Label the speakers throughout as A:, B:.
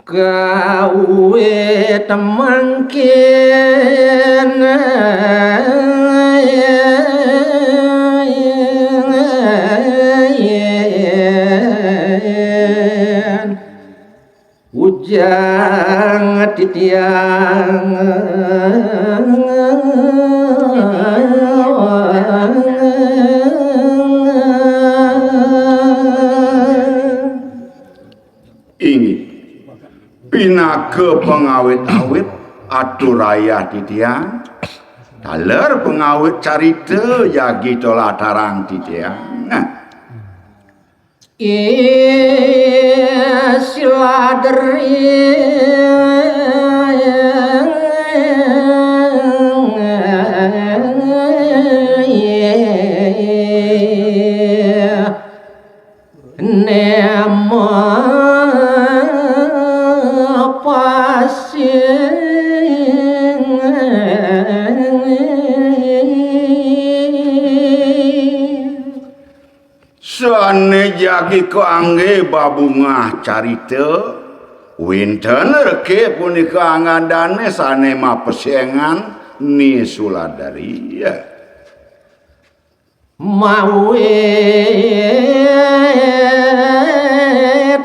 A: gawe temangkin ujang titiang
B: ingi pinaga pengawit-awit aturaya titiang taler pengawit carita yagi tolatarang titiang sane jagi ko angge babungah carita winten reke punika ngandane sane mapesengan ni Suladari
A: mawet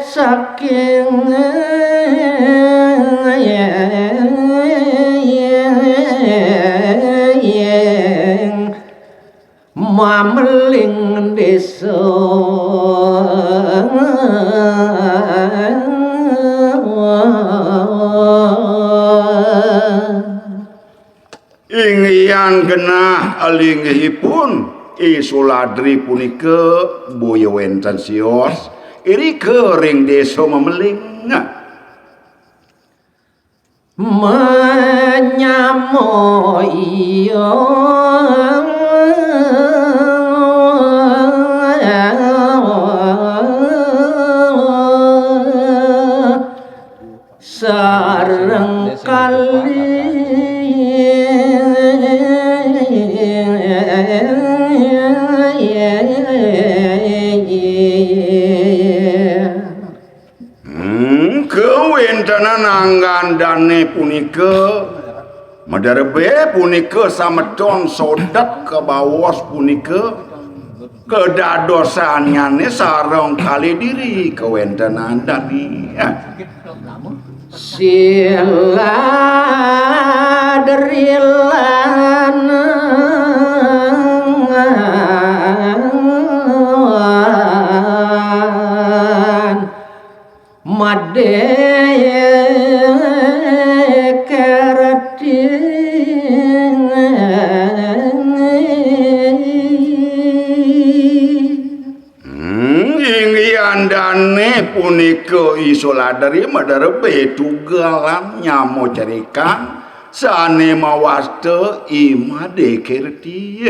A: saking mameling desa
B: ingyan genah alinggihipun Suladri punika boyo wenten sios iri kering desa memeling
A: menyamo iya sareng kali
B: kewentanan anggandane punika madarebe punika sameton sodat ke bawas punika kedadosannyane sareng kali diri kewentanan tadi
A: sila derilan made kerating
B: inggian dane punika Suladari madarebe tugalan nyamo carikan sane mawasta imade kerti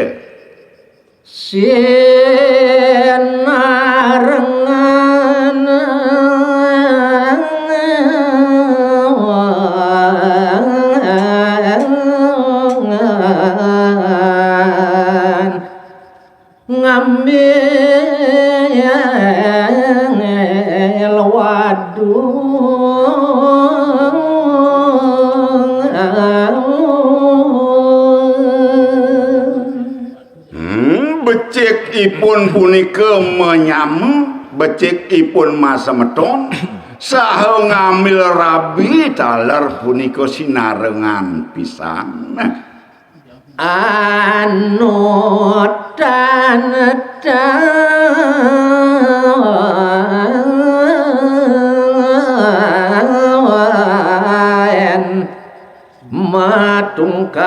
A: sinarengan ngambil wadung
B: becik ipun punika menyam becik ipun masemeton saha ngambil rabi taler punika sinarengan pisan
A: anu dan matungkang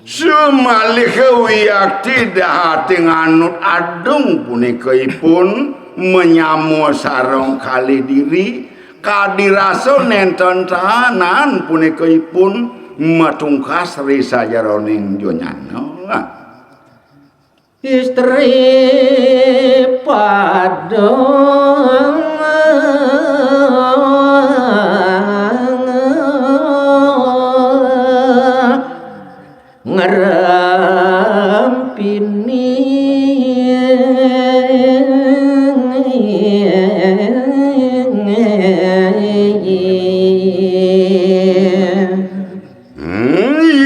B: sumalih wiyakti dahati nganut adung punika ipun menyamu sareng kali diri kadiraso nenten tahanan punika ipun matungkas risajaroning jonyana
A: istri pada ngerampini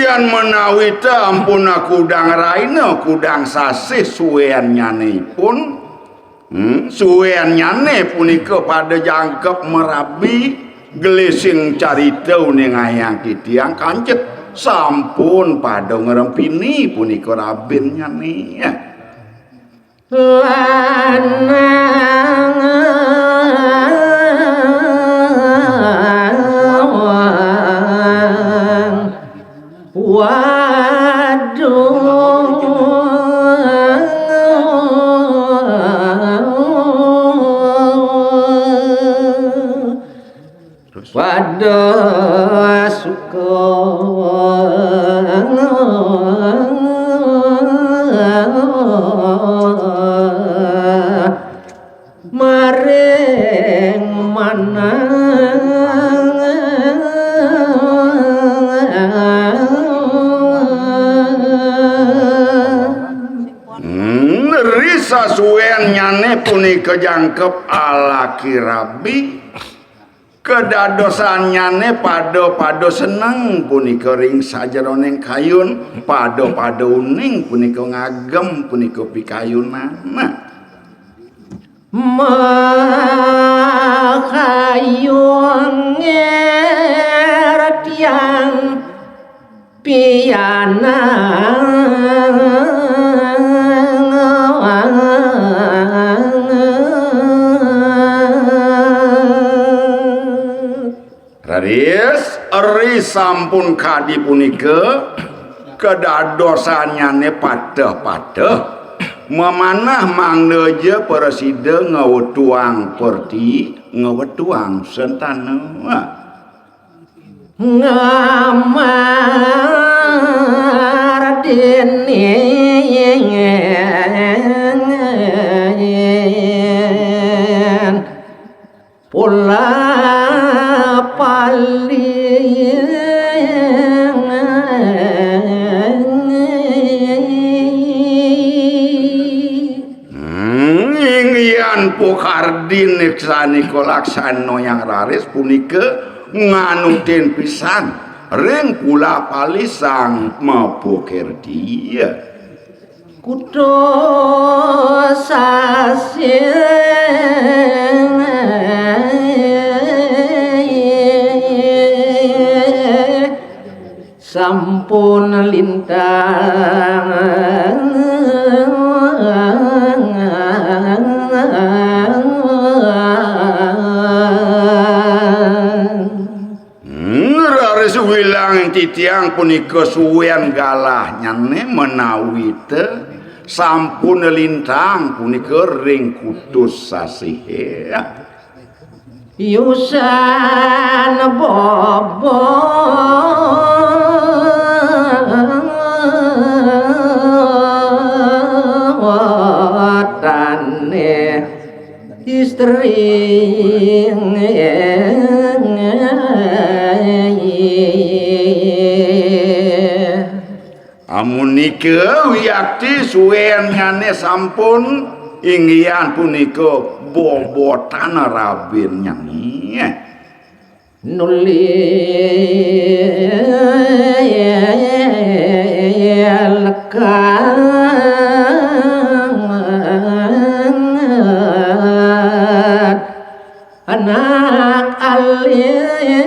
B: Yan menawi teh ampun kudang raina kudang sasih suwean nyane pun suwean nyane punika pada jangkep merabi gelesing carita uning ayang kitiang kancet sampun pada ngerempini punika rabin nyane ya.
A: Waduh suka maring mana
B: risa suwean nyane punika jangkep alaki rabi kedadosannyane pada seneng punika ring sajeroning kayun pada uning punika ngagem punika pikayunan
A: makayung tiang piana
B: Raris eri sampun kadi punika kedadosannyane pada memanah mangneje presida ngewetuang perti ngewetuang sentana
A: ngamar dene pula
B: inggian Pokardin Niksaniko laksano yang raris punika nganutin pisan ring pula palisang mapokir dia
A: kudo sasih sampun lintang
B: raris wilang titiang punika suwean galah nyane menawi teh sampun lintang punika ring kutus sasih
A: yusan bobo watane istri
B: amunika wiyakti suwean nyane sampun inggian punika bobotan rabin nyane
A: nuli lekat anak alien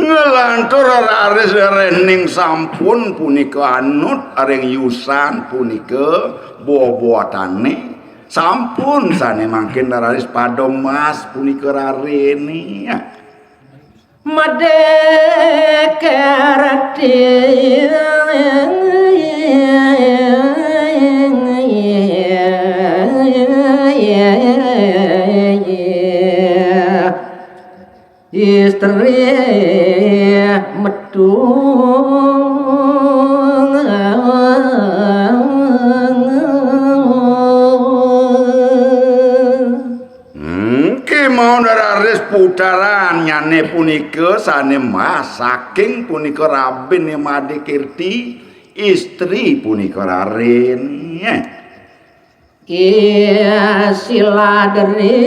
B: ngelantur raris rening sampun punika anut areng yusan punika boboatane sampun sane mangkin raris pada mas punika rarene
A: madekerati istri istri medung
B: Ki mau nararis putaran nyane punika sanemah saking punika Rabin Made Kirti istri punika rarin
A: iya siladri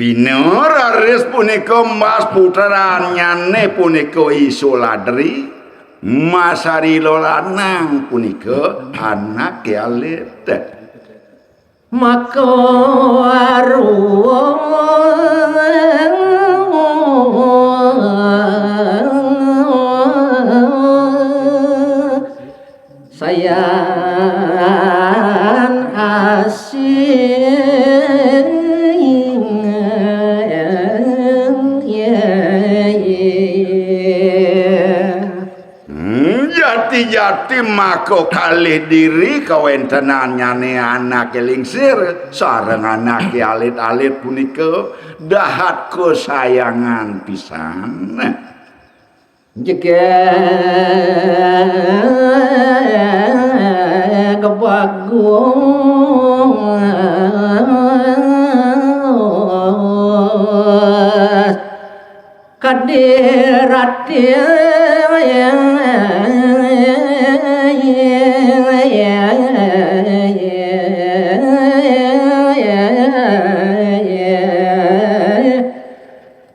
B: Biner aris punika Mas putaran nyane punika Isoladri Mas Harilo lanang punika anak alit
A: maka sayang
B: jati mako kalih diri kawentenan nyane anak elingsir sareng anak alit-alit punika dahat kesayangan pisan
A: jika kebagus kadiratia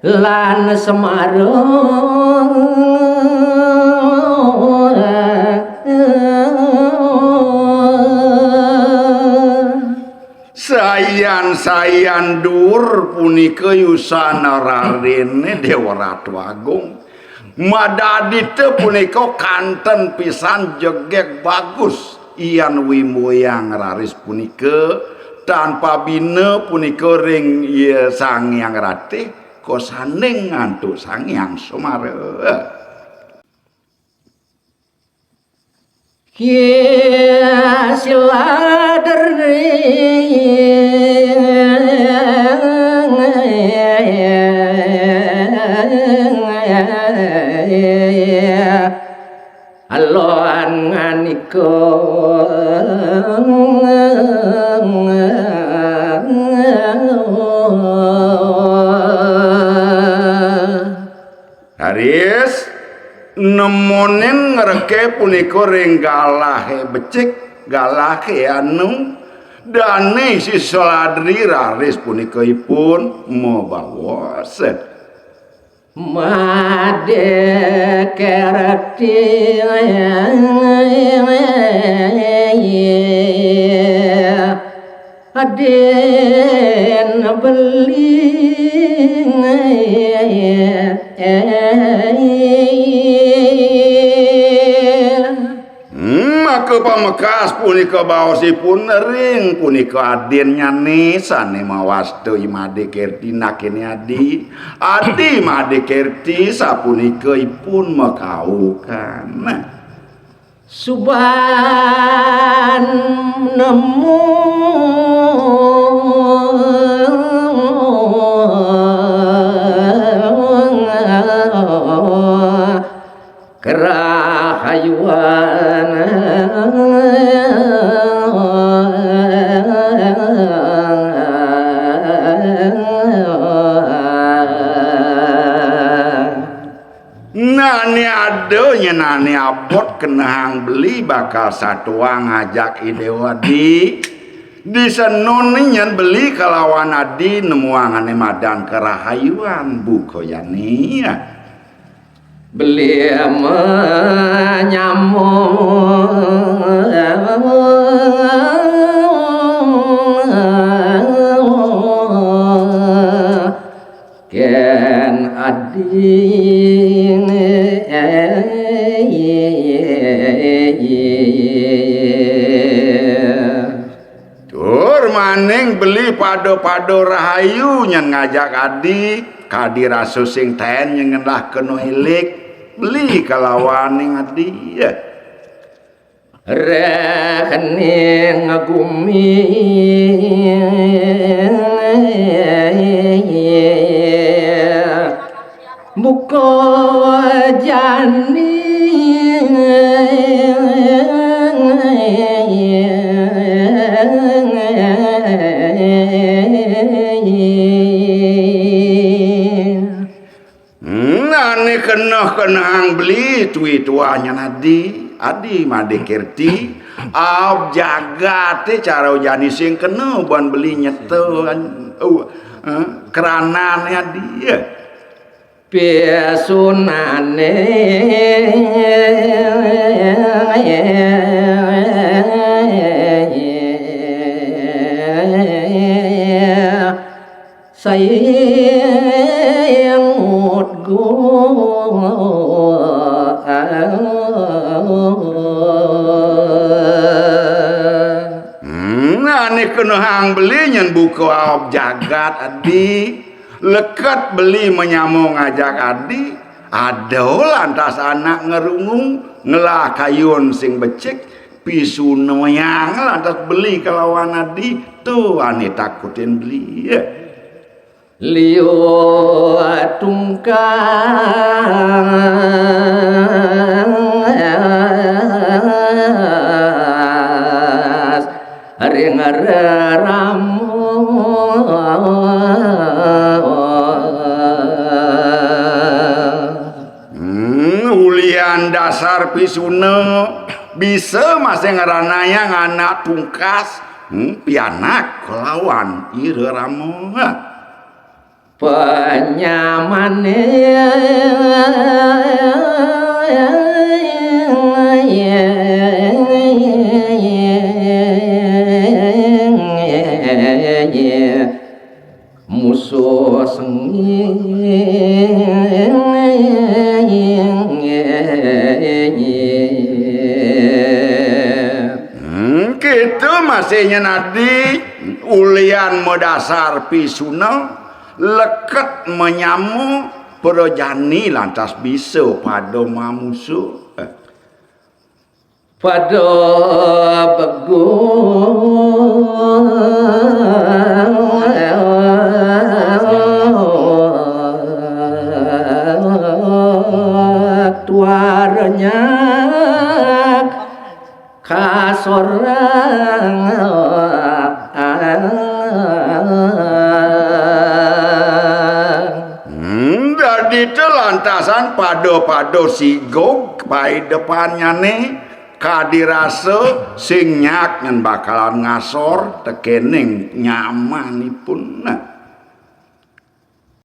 A: lan semarung
B: sayan dur punika yusana rarene Dewa Ratu Agung madadite punika kanten pisan jegek bagus ian wimoyang raris punika tanpa bina punika ring Sang Hyang Ratih kosaning ngantuk Sang Hyang Semara
A: kia siladri aloan nganiko
B: Haris nemonin ngereke punika ring galahe becik galahe anu dane si Soladri raris punika ipun mabawas
A: Made Kirti aden beli
B: maka pamekas punika baosipun ring punika aden nyane sane mawastu Made Kirti nakene adi Made Kirti sapunika ipun makaukan
A: suban nemu kerahayuan
B: nani adonya nani abot kenang beli bakal satua ngajak idewa di disenun nyen beli kalawan adi nemuangane madang kerahayuan bukoyani
A: beli menyambung ken ading
B: pado rahayu nyen ngajak adi kadi raso sing ten nyengenlah keno elik beli kalawaning adi ya
A: rening ngagumi buka jani
B: ane kenang beli tuanya nadi adi made kerti ab jagate cara jani sing kena buan beli nyeto keranane adi ya
A: piasunane sayang mutku
B: ane kena hang beli nyen buku ab jagat adi leket beli menyamung ngajak adi ada lantas anak ngerungung ngelah kayun sing becek pisu noyang lantas beli kelawan adi tuh ane takutin beli ya
A: liu tungkas ring ramu
B: ulian dasar pisuna bisa masih ngeranaya nganak tungkas pianak kelawan ire ramu
A: penyamane musuh
B: gitu masihnya nadi ulian modasar pisuna leket menyamu perojani lantas bisa pada mamusu
A: pada begu tuaranya kasorang
B: jadi telantasan pado-pado sigog pai depannya nih kadirase sing nyak ngan bakalan ngasor tekening nyamanipun nah